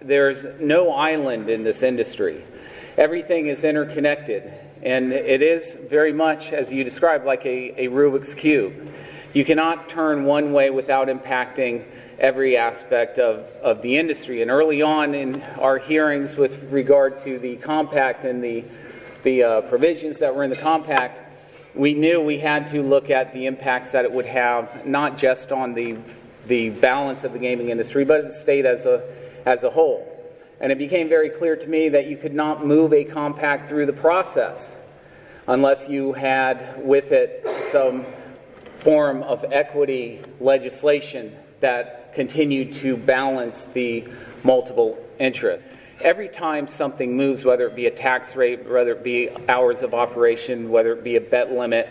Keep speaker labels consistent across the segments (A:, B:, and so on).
A: there's no island in this industry. Everything is interconnected, and it is very much, as you described, like a Rubik's Cube. You cannot turn one way without impacting every aspect of the industry. And early on in our hearings with regard to the compact and the provisions that were in the compact, we knew we had to look at the impacts that it would have, not just on the balance of the gaming industry, but the state as a whole. And it became very clear to me that you could not move a compact through the process unless you had with it some form of equity legislation that continued to balance the multiple interests. Every time something moves, whether it be a tax rate, whether it be hours of operation, whether it be a bet limit,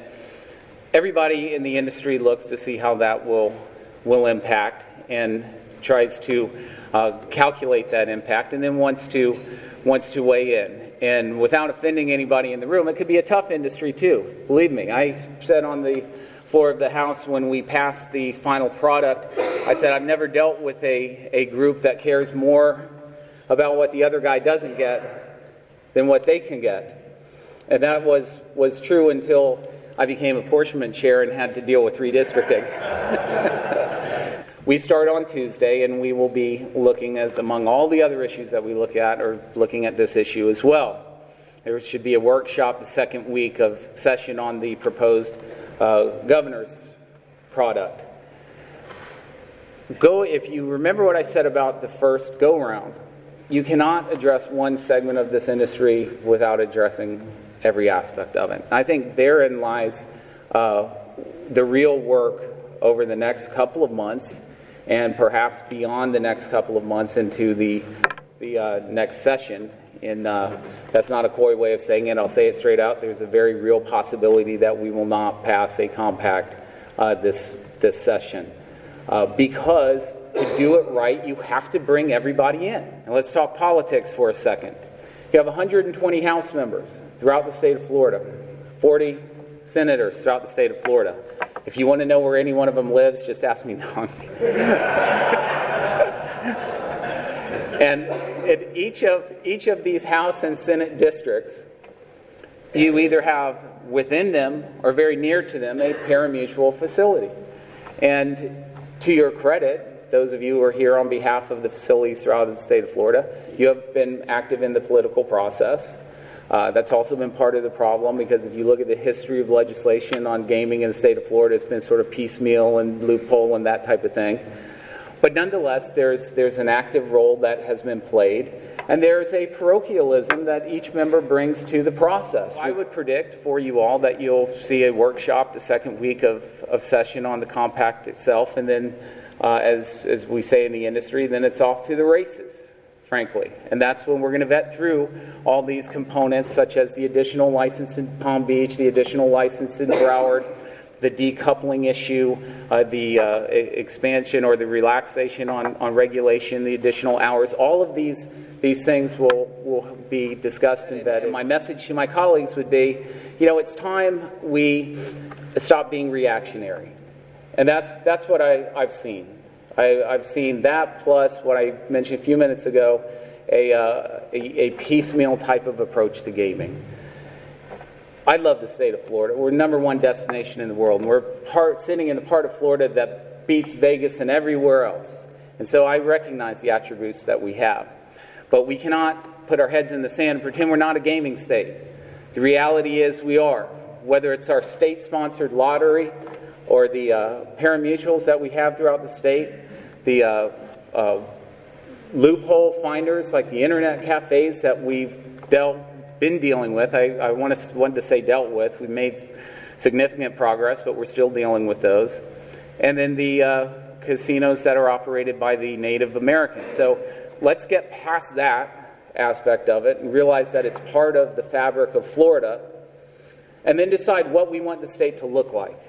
A: everybody in the industry looks to see how that will impact and tries to calculate that impact, and then wants to weigh in. And without offending anybody in the room, it could be a tough industry too. Believe me, I said on the floor of the House when we passed the final product, I said I've never dealt with a group that cares more about what the other guy doesn't get than what they can get. And that was true until I became apportionment chair and had to deal with redistricting. We start on Tuesday, and we will be looking, as among all the other issues that we look at, or looking at this issue as well. There should be a workshop the second week of session on the proposed governor's product. If you remember what I said about the first go-round, you cannot address one segment of this industry without addressing every aspect of it. I think therein lies the real work over the next couple of months, and perhaps beyond the next couple of months into the next session. And that's not a coy way of saying it. I'll say it straight out. There's a very real possibility that we will not pass a compact this session. Because to do it right, you have to bring everybody in. And let's talk politics for a second. You have 120 House members throughout the state of Florida, 40 senators throughout the state of Florida. If you want to know where any one of them lives, just ask me now. And in each of these House and Senate districts, you either have within them or very near to them a parimutuel facility. And to your credit, those of you who are here on behalf of the facilities throughout the state of Florida, you have been active in the political process. That's also been part of the problem, because if you look at the history of legislation on gaming in the state of Florida, it's been sort of piecemeal and loophole and that type of thing. But nonetheless, there's an active role that has been played, and there's a parochialism that each member brings to the process. I would predict for you all that you'll see a workshop the second week of session on the compact itself, and then, as we say in the industry, then it's off to the races, frankly. And that's when we're going to vet through all these components, such as the additional license in Palm Beach, the additional license in Broward, the decoupling issue, the expansion or the relaxation on regulation, the additional hours. All of these things will be discussed and vetted. My message to my colleagues would be, it's time we stop being reactionary. And that's what I've seen. I've seen that, plus what I mentioned a few minutes ago, a piecemeal type of approach to gaming. I love the state of Florida. We're number one destination in the world, and we're sitting in the part of Florida that beats Vegas and everywhere else. And so I recognize the attributes that we have. But we cannot put our heads in the sand and pretend we're not a gaming state. The reality is we are. Whether it's our state-sponsored lottery or the parimutuels that we have throughout the state, the loophole finders like the internet cafes that we've been dealing with. I wanted to say dealt with. We've made significant progress, but we're still dealing with those. And then the casinos that are operated by the Native Americans. So let's get past that aspect of it and realize that it's part of the fabric of Florida, and then decide what we want the state to look like.